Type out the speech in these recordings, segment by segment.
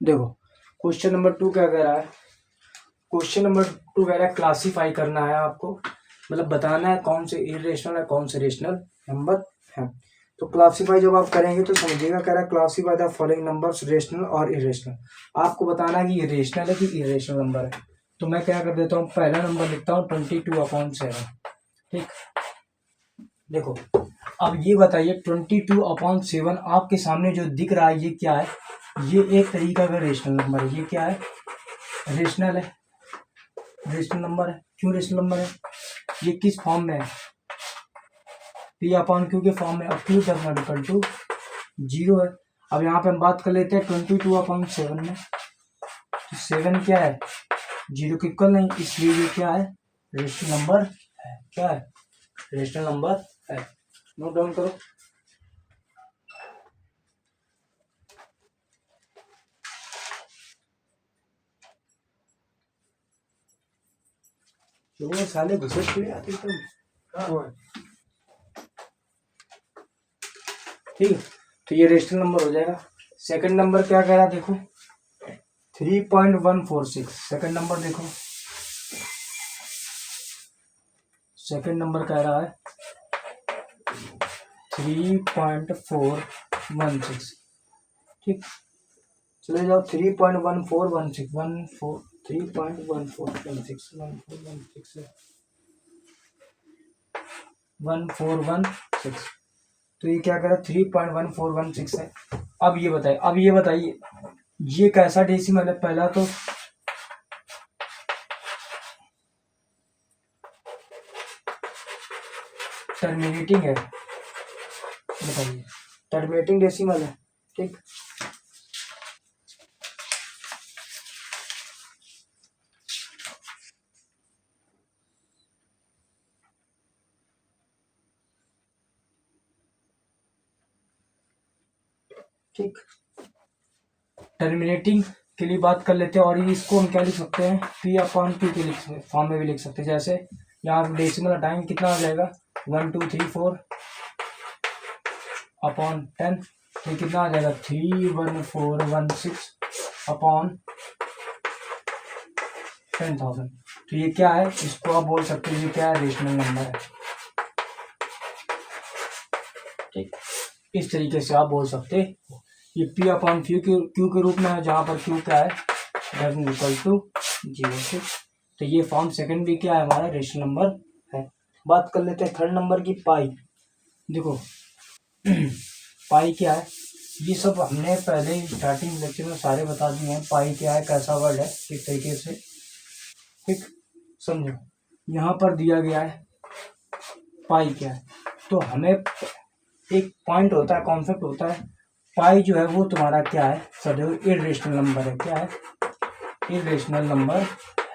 देखो question number 2 क्या कह रहा है। क्वेश्चन नंबर 2 कह रहा है क्लासीफाई करना है आपको, मतलब बताना है कौन से इरेशनल है कौन से रेशनल नंबर है। तो क्लासीफाई जब आप करेंगे तो समझिएगा, कह रहा है classify the following numbers rational और इरेशनल। आपको बताना है कि ये रेशनल है कि इरेशनल नंबर है। तो मैं क्या कर देता हूँ, पहला नंबर लिखता हूँ 22/7। ठीक, देखो अब ये बताइए 22/7 आपके सामने जो दिख रहा है ये क्या है। ये एक तरीका का रेशनल नंबर है। ये क्या है, रेशनल है, रेशनल नंबर है। क्यों रेशनल नंबर है, ये किस फॉर्म में है, P/Q के फॉर्म में। अब Q does not equal to 0 है। अब यहाँ पे हम बात कर लेते हैं 22/7 में, तो 7 क्या है, 0 के इक्वल नहीं, इसलिए ये क्या है, रेशनल नंबर है। क्या है, रेशनल नंबर है। नोट डाउन करो। तो साले घुसे फिर आते तुम कहाँ हो। ठीक है, तो ये रेशनल नंबर हो जाएगा। सेकंड नंबर क्या कह रहा है, देखो 3.146। सेकंड नंबर देखो, सेकंड नंबर कह रहा है 3.416। ठीक, चले जाओ 3.1416 1416 तो ये क्या करा 3.1416 है। अब ये बताइए, ये कैसा डेसिमल है। पहला तो टर्मिनेटिंग है, बताइए टर्मिनेटिंग डेसिमल है। ठीक, ठीक, टर्मिनेटिंग के लिए बात कर लेते हैं। और ये इसको हम क्या लिख सकते हैं, P/Q के लिख फॉर्म में भी लिख सकते हैं। जैसे यहाँ डेसिमल हटाएंगे कितना आ जाएगा, 1234/10। ये कितना आ जाएगा 31416/10,000। तो ये क्या है, इसको आप बोल सकते हैं ये क्या है, रेशनल नंबर है। ठीक, इस तरीके से आप बोल सकते हो। ये P/Q के रूप में है, जहाँ पर Q क्या है, इक्वल टू 0। ठीक, तो ये फॉर्म सेकंड भी क्या है, हमारा रेशनल नंबर है। बात कर लेते हैं थर्ड नंबर की, पाई। देखो पाई क्या है, ये सब हमने पहले स्टार्टिंग लेक्चर में सारे बता दिए हैं। पाई क्या है, कैसा वर्ड है, किस तरीके से। ठीक, समझो यहाँ पर दिया गया है पाई क्या है, तो हमें एक पॉइंट होता है, कॉन्सेप्ट होता है। पाई जो है वो तुम्हारा क्या है, सदैव इरेशनल नंबर है। क्या है, इरेशनल नंबर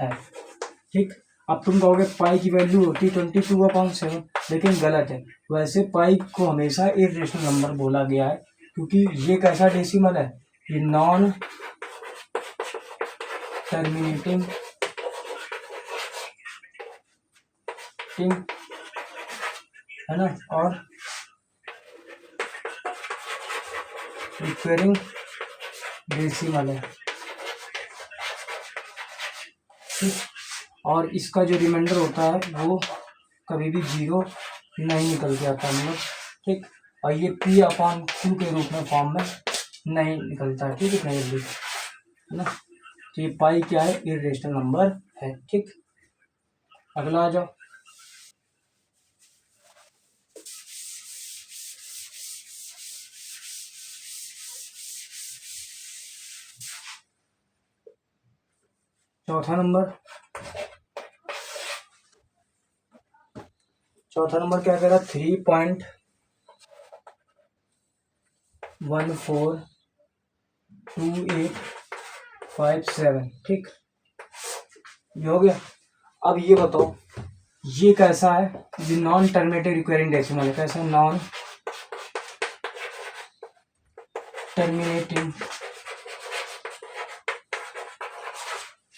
है। ठीक, अब तुम कहोगे पाई की वैल्यू होती है 22/7, लेकिन गलत है। वैसे पाई को हमेशा इरेशनल नंबर बोला गया है, क्योंकि ये कैसा डेसिमल है, ये नॉन टर्मिनेटिंग है ना, और रिक्वेरिंग डेसिमल है। ठीक, और इसका जो रिमाइंडर होता है वो कभी भी 0 नहीं निकल के आता मतलब। ठीक, और ये P/Q के रूप में फॉर्म में नहीं निकलता है। ठीक, इतना जल्दी है ना। तो ये पाई क्या है, इरेशनल नंबर है। ठीक, अगला आ जाओ। चौथा नंबर क्या कह रहा है, 3.142857। ठीक, ये हो गया। अब ये बताओ ये कैसा है, ये नॉन टर्मिनेटिंग रिक्वेरिंग डेसिमल है। कैसा, नॉन टर्मिनेटिंग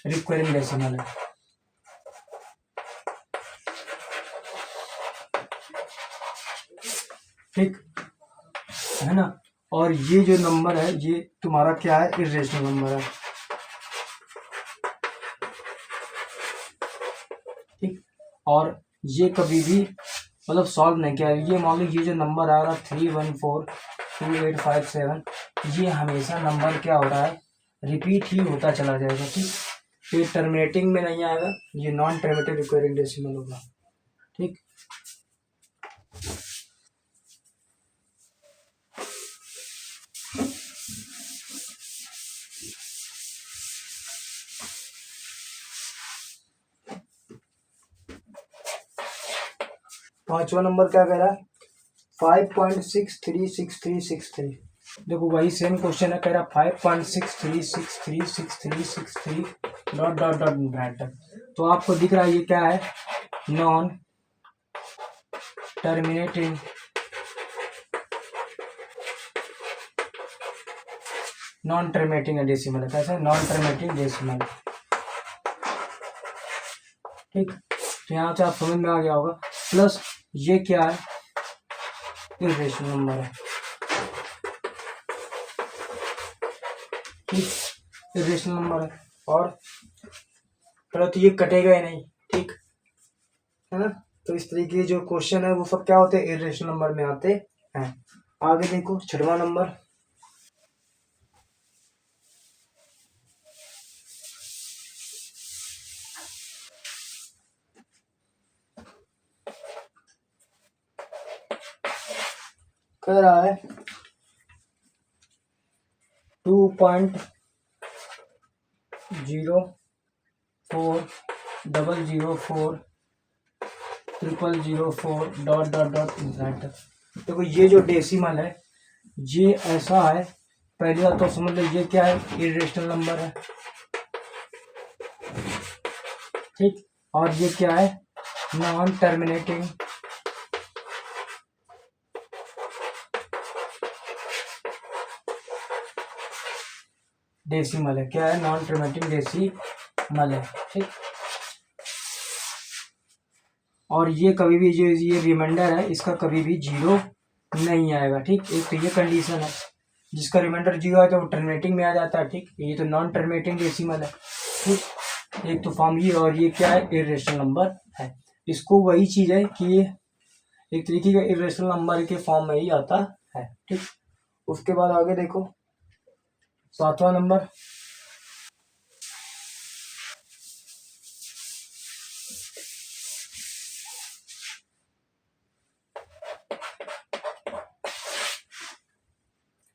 रिक्वेरिंग डेसिमल है। ठीक है ना, और ये जो नंबर है ये तुम्हारा क्या है, इर्रेशनल नंबर है। ठीक, और ये कभी भी मतलब सॉल्व नहीं किया। ये मान लो ये जो नंबर आ रहा है 3142857, ये हमेशा नंबर क्या हो रहा है, रिपीट ही होता चला जाएगा। ठीक, ये टर्मिनेटिंग में नहीं आएगा, ये नॉन टर्मिनेटिंग रिकरिंग डेसिमल होगा। ठीक, पांचवा नंबर क्या कह रहा है, 5.636363। देखो वही सेम क्वेश्चन है, कह रहा 5.63636363 डॉट डॉट डॉट ब्रैकेट। तो आपको दिख रहा है ये क्या है, नॉन टर्मिनेटिंग डेसिमल है। कैसा, नॉन टर्मिनेटिंग डेसिमल। ठीक, तो यहाँ से आप समझ में आ गया होगा। प्लस ये क्या है, इर्रेशनल नंबर है। ठीक, इर्रेशनल नंबर है और तो ये कटेगा ही नहीं। ठीक है ना, तो इस तरीके के जो क्वेश्चन है वो सब क्या होते हैं, इर्रेशनल नंबर में आते हैं। आगे देखो छठवां नंबर, कह रहा है 2.04004004004 डॉट डॉट डॉट इंसर्ट। देखो ये जो डेसिमल है ये ऐसा है, पहली बात तो समझ लो ये क्या है, इर्रेशनल नंबर है। ठीक, और ये क्या है, नॉन टर्मिनेटिंग डेसिमल है। क्या है, नॉन टर्मिनेटिंग डेसिमल है। ठीक, और ये कभी भी जो ये रिमाइंडर है इसका कभी भी जीरो नहीं आएगा। ठीक, एक तो ये कंडीशन है, जिसका रिमाइंडर जीरो है तो वो टर्मिनेटिंग में आ जाता है। ठीक, ये तो नॉन टर्मिनेटिंग डेसिमल है। ठीक, एक तो फॉर्म ये, और ये क्या है, इर्रेशनल नंबर है। इसको वही चीज है कि ये एक तरीके का इर्रेशनल नंबर के फॉर्म में ही आता है। ठीक, उसके बाद आगे देखो सातवां नंबर,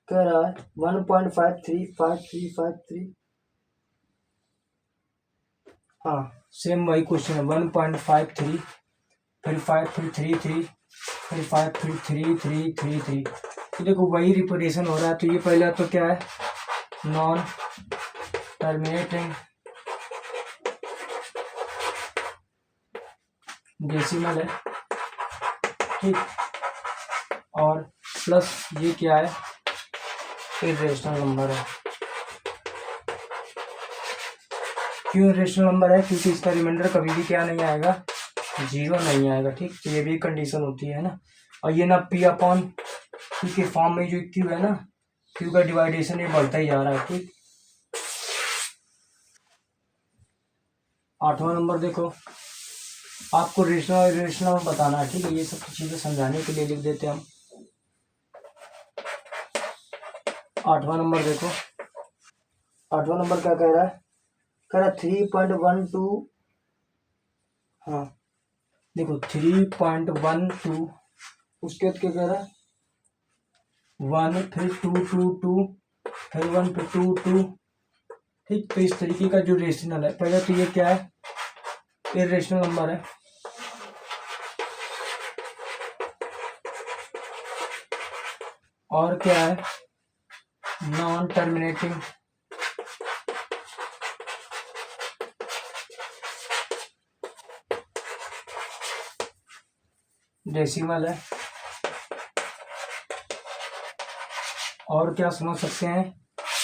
कह रहा है 1.535353। हाँ, सेम वही क्वेश्चन है, 1.53 फिर 5333 फिर 533333। तो देखो वही रिपीटेशन हो रहा है। तो ये पहला तो क्या है, नॉन टर्मिनेटिंग डेसिमल है। ठीक, और प्लस ये क्या है, इर्रेशनल नंबर है। क्यों इर्रेशनल नंबर है, क्योंकि इसका रिमाइंडर कभी भी क्या नहीं आएगा, जीरो नहीं आएगा। ठीक, तो ये भी कंडीशन होती है ना। और ये ना पी अपॉन क्यू के फॉर्म में जो क्यू है ना, क्यू का डिवाइडेशन ये बढ़ता ही जा रहा है। ठीक, आठवां नंबर देखो, आपको रेशनल और इर्रेशनल बताना है। ठीक है, ये सब चीजें समझाने के लिए लिख देते हैं हम। आठवां नंबर देखो, आठवां नंबर क्या कह रहा है, कह रहा 3.12। हाँ देखो 3.12, उसके बाद क्या कह रहा है, 1 फिर 2 फिर 1 फिर 2। ठीक, तो इस तरीके का जो रेशनल है, पहले तो ये क्या है, इर्रेशनल नंबर है। और क्या है, नॉन टर्मिनेटिंग डेसिमल है। और क्या समझ सकते हैं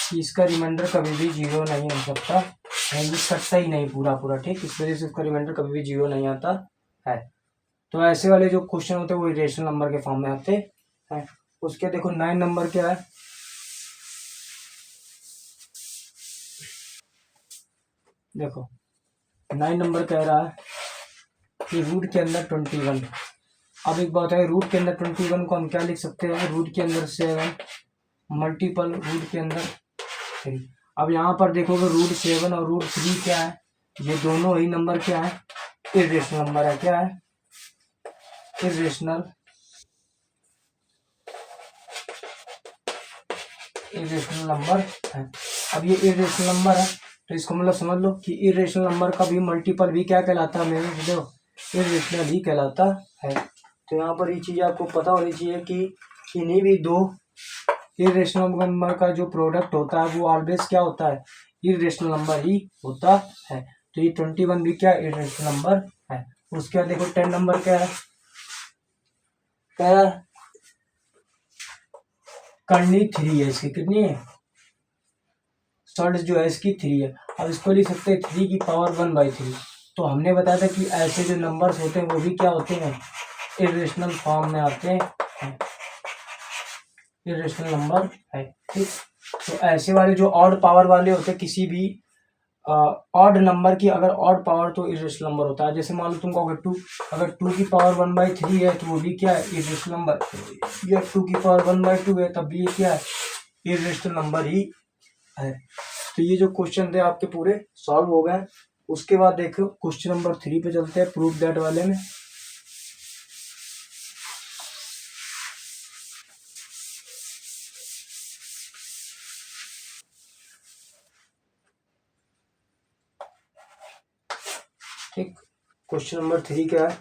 कि इसका रिमाइंडर कभी भी जीरो नहीं हो सकता है, ये कटता ही नहीं पूरा पूरा। ठीक, इस वजह से इसका रिमाइंडर कभी भी जीरो नहीं आता है। तो ऐसे वाले जो क्वेश्चन होते हैं वो इरेशनल नंबर के फॉर्म में आते हैं। उसके देखो 9 नंबर क्या है, देखो 9 नंबर कह रहा है कि रूट के अंदर 21। अब एक बात है, रूट के अंदर 21 को हम क्या लिख सकते हैं, रूट के अंदर 7 मल्टीपल रूट के अंदर 3। अब यहाँ पर देखोगे रूट 7 और रूट 3 क्या है, ये दोनों ही नंबर क्या है, इरेशनल नंबर है। क्या है, इरेशनल नंबर है। अब ये इरेशनल नंबर है तो इसको मतलब समझ लो कि इरेशनल नंबर का भी मल्टीपल भी क्या कहलाता है, मेरे देखो इरेशनल ही कहलाता है। तो यहाँ पर ये चीज़ आपको पता होनी चाहिए कि इन्हीं भी दो इरेशनल नंबर का जो प्रोडक्ट होता है वो ऑलवेज क्या होता है, इरेशनल नंबर ही होता है। तो ये 21 भी क्या इरेशनल नंबर है। उसके बाद देखो 10 नंबर क्या है, क्या करनी 3 है, इसकी कितनी है, शॉर्ट जो है इसकी 3 है। अब इसको लिख सकते हैं 3 की पावर 1/3। तो हमने बताया था कि ऐसे जो नंबर्स होते हैं वो भी क्या होते हैं, इरेशनल फॉर्म में आते हैं, इरेशनल नंबर है। ठीक, तो ऐसे वाले जो ऑड पावर वाले होते हैं, किसी भी ऑड नंबर की अगर ऑड पावर तो इरेशनल नंबर होता है। जैसे मान लो तुमको अगर 2 की पावर 1/3 है तो वो भी क्या है, इरेशनल नंबर। या 2 की पावर 1/2 है तब भी ये क्या है, इरेशनल नंबर ही है। तो ये जो क्वेश्चन थे आपके पूरे सॉल्व हो गए। उसके बाद देखो क्वेश्चन नंबर 3 पे चलते हैं, प्रूफ दैट वाले में। ठीक, क्वेश्चन नंबर 3 क्या है,